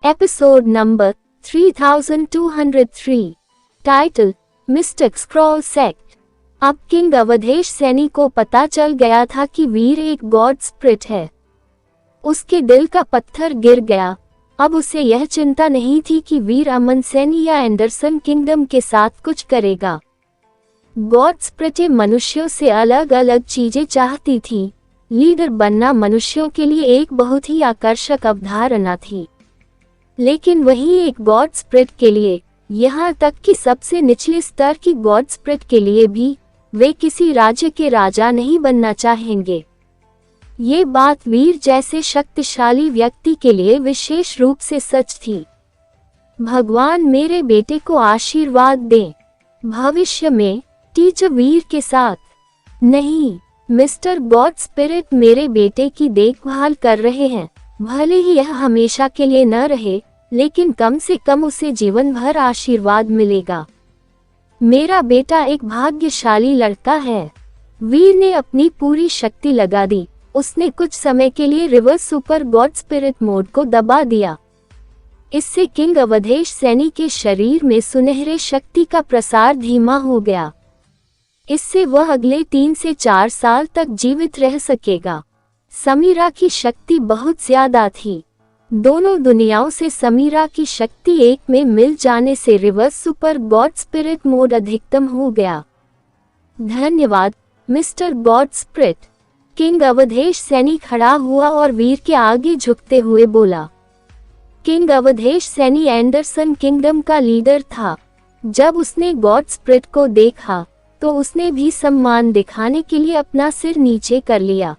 Episode number 3203। Title mistake scroll sect. अब king Avdhesh Saini को पता चल गया था कि वीर एक गॉड स्पिरिट है। उसके दिल का पत्थर गिर गया। अब उसे यह चिंता नहीं थी कि वीर अमन सैनी या एंडरसन किंगडम के साथ कुछ करेगा। गॉड स्पिरिट मनुष्यों से अलग अलग चीजें चाहती थी। लीडर बनना मनुष्यों के लिए एक बहुत ही आकर्षक अवधारणा थी, लेकिन वही एक गॉड स्पिरिट के लिए, यहाँ तक कि सबसे निचले स्तर की गॉड स्पिरिट के लिए भी, वे किसी राज्य के राजा नहीं बनना चाहेंगे। ये बात वीर जैसे शक्तिशाली व्यक्ति के लिए विशेष रूप से सच थी। भगवान मेरे बेटे को आशीर्वाद दें। भविष्य में टीचर वीर के साथ। नहीं, मिस्टर गॉड स्पिरिट मेरे बेटे की देखभाल कर रहे हैं। भले ही यह हमेशा के लिए न रहे, लेकिन कम से कम उसे जीवन भर आशीर्वाद मिलेगा। मेरा बेटा एक भाग्यशाली लड़का है। वीर ने अपनी पूरी शक्ति लगा दी। उसने कुछ समय के लिए reverse super god spirit mode को दबा दिया। इससे किंग अवधेश सैनी के शरीर में सुनहरे शक्ति का प्रसार धीमा हो गया। इससे वह अगले 3 से 4 साल तक जीवित रह सकेगा। समीरा की शक्ति बहुत ज्यादा थी। दोनों दुनियाओं से समीरा की शक्ति एक में मिल जाने से reverse super god spirit mode अधिकतम हो गया। धन्यवाद mister god spirit. King Avdhesh Saini खड़ा हुआ और वीर के आगे झुकते हुए बोला। King Avdhesh Saini Anderson kingdom का लीडर था। जब उसने गॉड स्पिरिट को देखा तो उसने भी सम्मान दिखाने के लिए अपना सिर नीचे कर लिया।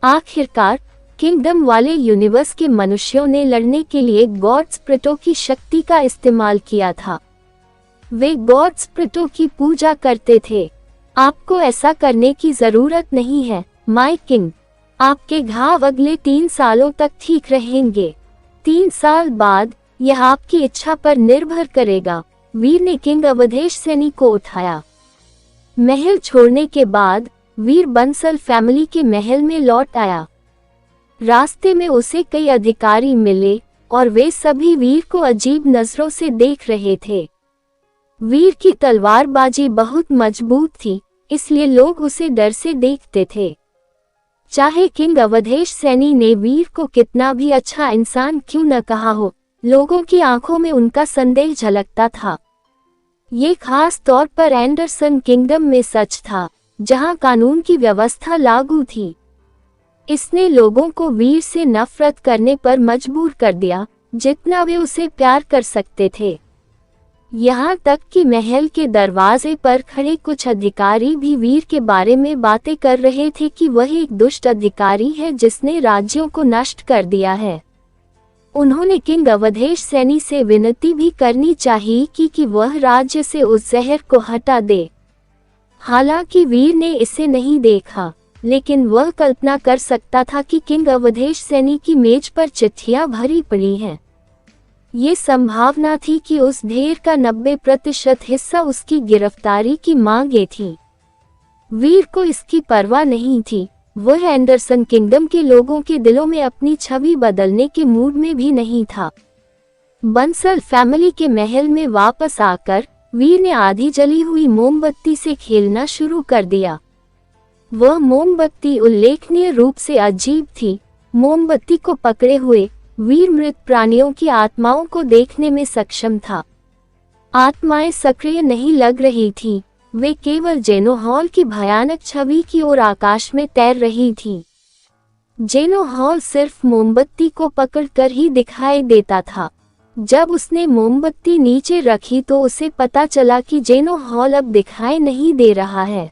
आखिरकार किंगडम वाले यूनिवर्स के मनुष्यों ने लड़ने के लिए गॉड स्पिरिटों की शक्ति का इस्तेमाल किया था। वे गॉड स्पिरिटों की पूजा करते थे। आपको ऐसा करने की जरूरत नहीं है माय किंग। आपके घाव अगले 3 सालों तक ठीक रहेंगे। 3 साल बाद यह आपकी इच्छा पर निर्भर करेगा। वीर ने किंग अवधेश सैनी को उठाया। महल छोड़ने के बाद वीर बंसल फैमिली के महल में लौट आया। रास्ते में उसे कई अधिकारी मिले और वे सभी वीर को अजीब नजरों से देख रहे थे। वीर की तलवारबाजी बहुत मजबूत थी, इसलिए लोग उसे डर से देखते थे। चाहे किंग अवधेश सैनी ने वीर को कितना भी अच्छा इंसान क्यों न कहा हो, लोगों की आंखों में उनका संदेह झलकता था। ये खास तौर पर एंडरसन किंगडम में सच था, जहां कानून की व्यवस्था लागू थी। इसने लोगों को वीर से नफरत करने पर मजबूर कर दिया, जितना वे उसे प्यार कर सकते थे। यहाँ तक कि महल के दरवाजे पर खड़े कुछ अधिकारी भी वीर के बारे में बातें कर रहे थे कि वह एक दुष्ट अधिकारी है जिसने राज्यों को नष्ट कर दिया है। उन्होंने किंग अवधेश सैनी से विनती भी करनी चाहिए कि वह राज्य से उस जहर को हटा दे। हालांकि वीर ने इसे नहीं देखा, लेकिन वह कल्पना कर सकता था कि किंग अवधेश सैनी की मेज पर चिट्ठियां भरी पड़ी हैं। ये संभावना थी कि उस ढेर का 90% हिस्सा उसकी गिरफ्तारी की मांगे थी। वीर को इसकी परवाह नहीं थी। वह एंडरसन किंगडम के लोगों के दिलों में अपनी छवि बदलने के मूड में भी नहीं था। बंसल फैमिली के महल में वापस आकर वीर ने आधी जली हुई मोमबत्ती से खेलना शुरू कर दिया। वह मोमबत्ती उल्लेखनीय रूप से अजीब थी। मोमबत्ती को पकड़े हुए वीर मृत प्राणियों की आत्माओं को देखने में सक्षम था। आत्माएं सक्रिय नहीं लग रही थी, वे केवल जेनो हॉल की भयानक छवि की ओर आकाश में तैर रही थी। जेनो हॉल सिर्फ मोमबत्ती को पकड़कर ही दिखाई देता था। जब उसने मोमबत्ती नीचे रखी तो उसे पता चला कि जेनो हॉल अब दिखाई नहीं दे रहा है।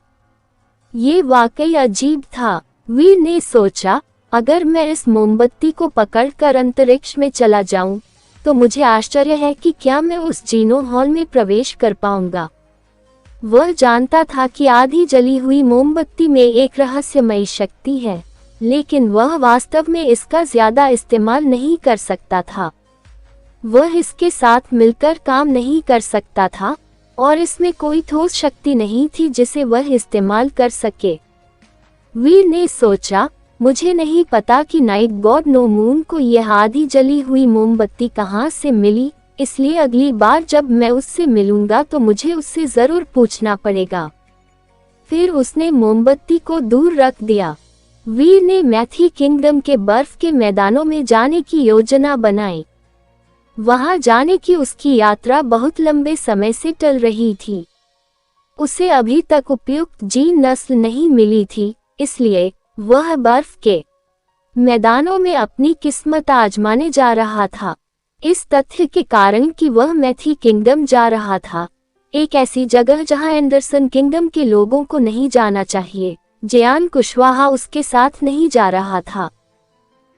ये वाकई अजीब था। वीर ने सोचा, अगर मैं इस मोमबत्ती को पकड़कर अंतरिक्ष में चला जाऊं, तो मुझे आश्चर्य है कि क्या मैं उस जेनो हॉल में प्रवेश कर पाऊंगा। वह जानता था कि आधी जली हुई मोमबत्ती में एक रहस्यमयी शक्ति है, लेकिन वह वास्तव में इसका ज्यादा इस्तेमाल नहीं कर सकता था। वह इसके साथ मिलकर काम नहीं कर सकता था और इसमें कोई ठोस शक्ति नहीं थी जिसे वह इस्तेमाल कर सके। वीर ने सोचा, मुझे नहीं पता कि नाइट गॉड नो मून को यह आधी जली हुई मोमबत्ती कहाँ से मिली, इसलिए अगली बार जब मैं उससे मिलूंगा तो मुझे उससे जरूर पूछना पड़ेगा। फिर उसने मोमबत्ती को दूर रख दिया। वीर ने मैथी किंगडम के बर्फ के मैदानों में जाने की योजना बनाई। वहां जाने की उसकी यात्रा बहुत लंबे समय से टल रही थी। उसे अभी तक उपयुक्त जीन नस्ल नहीं मिली थी, इसलिए वह बर्फ के मैदानों में अपनी किस्मत आजमाने जा रहा था। इस तथ्य के कारण कि वह मैथी किंगडम जा रहा था, एक ऐसी जगह जहां एंडरसन किंगडम के लोगों को नहीं जाना चाहिए, जियान कुशवाहा उसके साथ नहीं जा रहा था।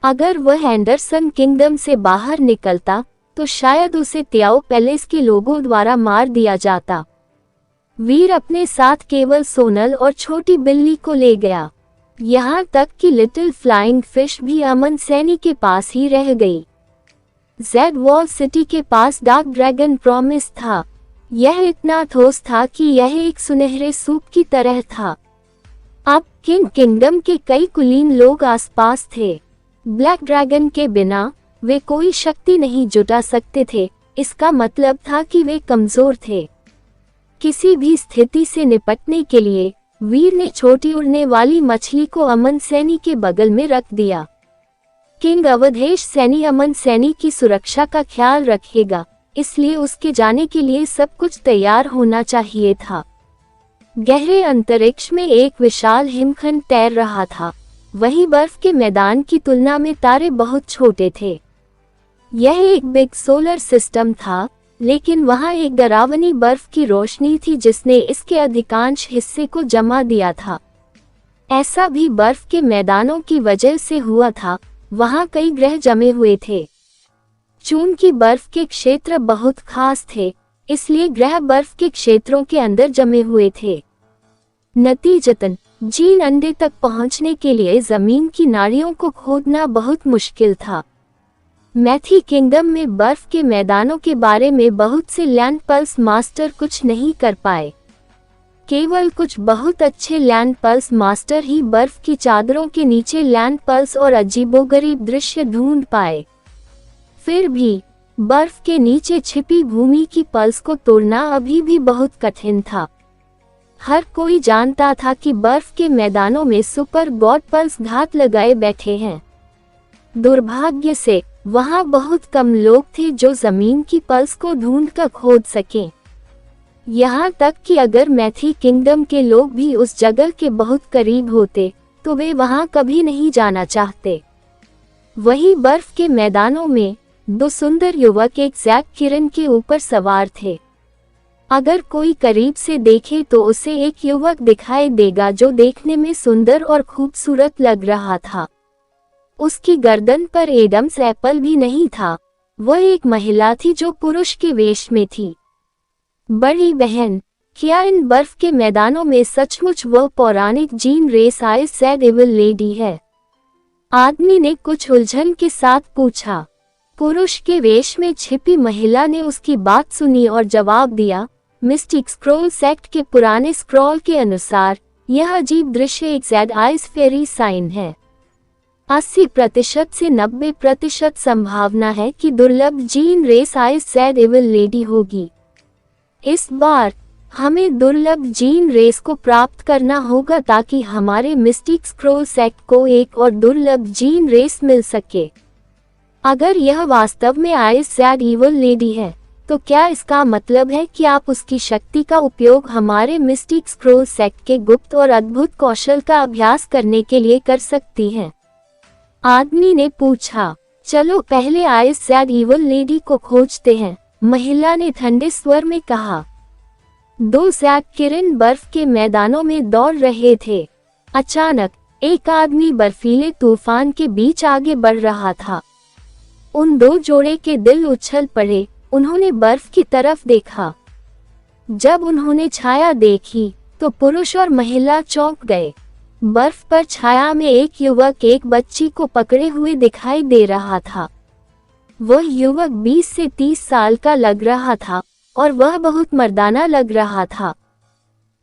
अगर वह एंडरसन किंगडम से बाहर निकलता तो शायद उसे त्याओ पैलेस के लोगों द्वारा मार दिया जाता। वीर अपने साथ केवल सोनल और छोटी बिल्ली को ले गया। यहाँ तक कि लिटिल फ्लाइंग फिश भी अमन सैनी के पास ही रह गई। जेड वॉल सिटी के पास डार्क ड्रैगन प्रॉमिस था। यह इतना ठोस था कि यह एक सुनहरे सूप की तरह था। अब किंगडम के कई कुलीन लोग आसपास थे। ब्लैक ड्रैगन के बिना वे कोई शक्ति नहीं जुटा सकते थे। इसका मतलब था कि वे कमजोर थे। किसी भी स्थिति से निपटने के लिए वीर ने छोटी उड़ने वाली मछली को अमन सैनी के बगल में रख दिया। किंग अवधेश सैनी अमन सैनी की सुरक्षा का ख्याल रखेगा, इसलिए उसके जाने के लिए सब कुछ तैयार होना चाहिए था। गहरे अंतरिक्ष में एक विशाल हिमखंड तैर रहा था। वहीं बर्फ के मैदान की तुलना में तारे बहुत छोटे थे। यह एक बिग सोलर सिस्टम था, लेकिन वहां एक डरावनी बर्फ की रोशनी थी जिसने इसके अधिकांश हिस्से को जमा दिया था। ऐसा भी बर्फ के मैदानों की वजह से हुआ था। वहां कई ग्रह जमे हुए थे। चूंकि बर्फ के क्षेत्र बहुत खास थे, इसलिए ग्रह बर्फ के क्षेत्रों के अंदर जमे हुए थे। नतीजतन जीन अंडे तक पहुंचने के लिए जमीन की नाड़ियों को खोदना बहुत मुश्किल था। मैथी किंगडम में बर्फ के मैदानों के बारे में बहुत से लैंड पल्स मास्टर कुछ नहीं कर पाए। केवल कुछ बहुत अच्छे लैंड पल्स मास्टर ही बर्फ की चादरों के नीचे लैंड पल्स और अजीबोगरीब दृश्य ढूंढ पाए। फिर भी बर्फ के नीचे छिपी भूमि की पल्स को तोड़ना अभी भी बहुत कठिन था। हर कोई जानता था कि बर्फ के मैदानों में सुपर गॉड पल्स घात लगाए बैठे हैं। दुर्भाग्य से वहां बहुत कम लोग थे जो जमीन की पल्स को ढूंढकर खोद सकें। यहाँ तक कि अगर मैथी किंगडम के लोग भी उस जगह के बहुत करीब होते तो वे वहां कभी नहीं जाना चाहते। वहीं बर्फ के मैदानों में दो सुंदर युवक एक जैक किरण के ऊपर सवार थे। अगर कोई करीब से देखे तो उसे एक युवक दिखाई देगा जो देखने में सुंदर और खूबसूरत लग रहा था। उसकी गर्दन पर एडम्स एप्पल भी नहीं था। वह एक महिला थी जो पुरुष के वेश में थी। बड़ी बहन, क्या इन बर्फ के मैदानों में सचमुच वह पौराणिक gene race ice sad evil lady है? आदमी ने कुछ उलझन के साथ पूछा। पुरुष के वेश में छिपी महिला ने उसकी बात सुनी और जवाब दिया, मिस्टिक स्क्रॉल सेक्ट के पुराने स्क्रॉल के अनुसार यह अजीब दृश्य एक सैड आइस फेरी साइन है। 80% से 90% संभावना है कि दुर्लभ gene race ice sad evil lady होगी। इस बार हमें दुर्लभ जीन रेस को प्राप्त करना होगा ताकि हमारे मिस्टिक स्क्रॉल सेक्ट को एक और दुर्लभ जीन रेस मिल सके। अगर यह वास्तव में आइस सैड इविल लेडी है, तो क्या इसका मतलब है कि आप उसकी शक्ति का उपयोग हमारे मिस्टिक स्क्रॉल सेक्ट के गुप्त और अद्भुत कौशल का अभ्यास करने के लिए कर सकती हैं? आदमी ने पूछा। चलो पहले आइस सैड इविल लेडी को खोजते हैं, महिला ने ठंडे स्वर में कहा। दो जैक किरण बर्फ के मैदानों में दौड़ रहे थे। अचानक एक आदमी बर्फीले तूफान के बीच आगे बढ़ रहा था। उन दो जोड़े के दिल उछल पड़े। उन्होंने बर्फ की तरफ देखा। जब उन्होंने छाया देखी तो पुरुष और महिला चौंक गए। बर्फ पर छाया में एक युवक एक बच्ची को पकड़े हुए दिखाई दे रहा था। वह युवक 20 से 30 साल का लग रहा था और वह बहुत मर्दाना लग रहा था।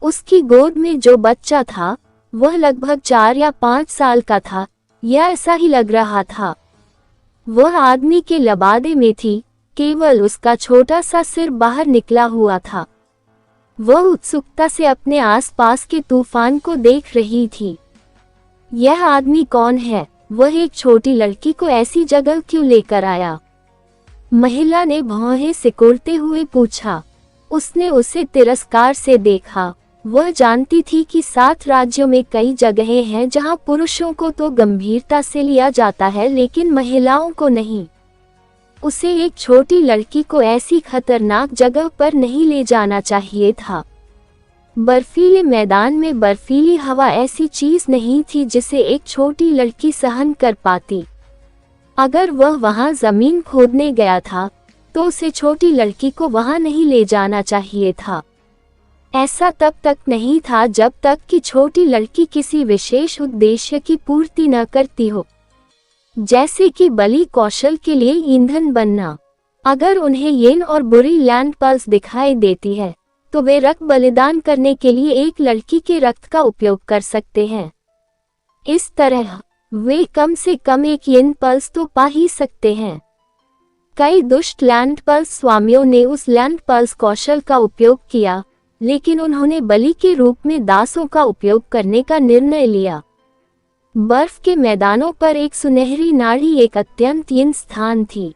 उसकी गोद में जो बच्चा था वह लगभग 4 या 5 साल का था। यह ऐसा ही लग रहा था। वह आदमी के लबादे में थी, केवल उसका छोटा सा सिर बाहर निकला हुआ था। वह उत्सुकता से अपने आसपास के तूफान को देख रही थी। यह आदमी कौन है? वह एक छोटी लड़की को ऐसी जगह क्यों लेकर आया? महिला ने भौहें सिकोड़ते हुए पूछा। उसने उसे तिरस्कार से देखा। वह जानती थी कि 7 राज्यों में कई जगहें हैं जहां पुरुषों को तो गंभीरता से लिया जाता है, लेकिन महिलाओं को नहीं। उसे एक छोटी लड़की को ऐसी खतरनाक जगह पर नहीं ले जाना चाहिए था। बर्फीले मैदान में बर्फीली हवा ऐसी चीज नहीं थी जिसे एक छोटी लड़की सहन कर पाती। अगर वह वहां जमीन खोदने गया था तो उसे छोटी लड़की को वहां नहीं ले जाना चाहिए था। ऐसा तब तक नहीं था जब तक कि छोटी लड़की किसी विशेष उद्देश्य की पूर्ति न करती हो, जैसे कि बलि कौशल के लिए ईंधन बनना। अगर उन्हें येन और बुरी लैंड पल्स दिखाई देती है तो वे रक्त बलिदान करने के लिए एक लड़की के रक्त का उपयोग कर सकते हैं। इस तरह वे कम से कम एक येन पल्स तो पा ही सकते हैं। कई दुष्ट लैंड पल्स स्वामियों ने उस लैंड पल्स कौशल का उपयोग किया, लेकिन उन्होंने बलि के रूप में दासों का उपयोग करने का निर्णय लिया। बर्फ के मैदानों पर एक सुनहरी नाड़ी एक अत्यंत हीन स्थान थी,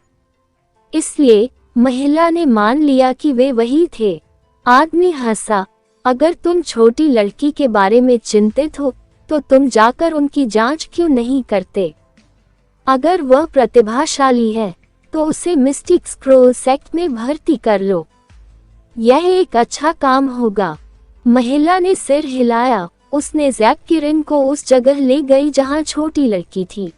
इसलिए महिला ने मान लिया कि वे वही थे। आदमी हंसा। अगर तुम छोटी लड़की के बारे में चिंतित हो तो तुम जाकर उनकी जांच क्यों नहीं करते? अगर वह प्रतिभाशाली है तो उसे मिस्टिक स्क्रोल सेक्ट में भर्ती कर लो। यह एक अच्छा काम होगा। महिला ने सिर हिलाया। उसने जैक किरण को उस जगह ले गई जहां छोटी लड़की थी।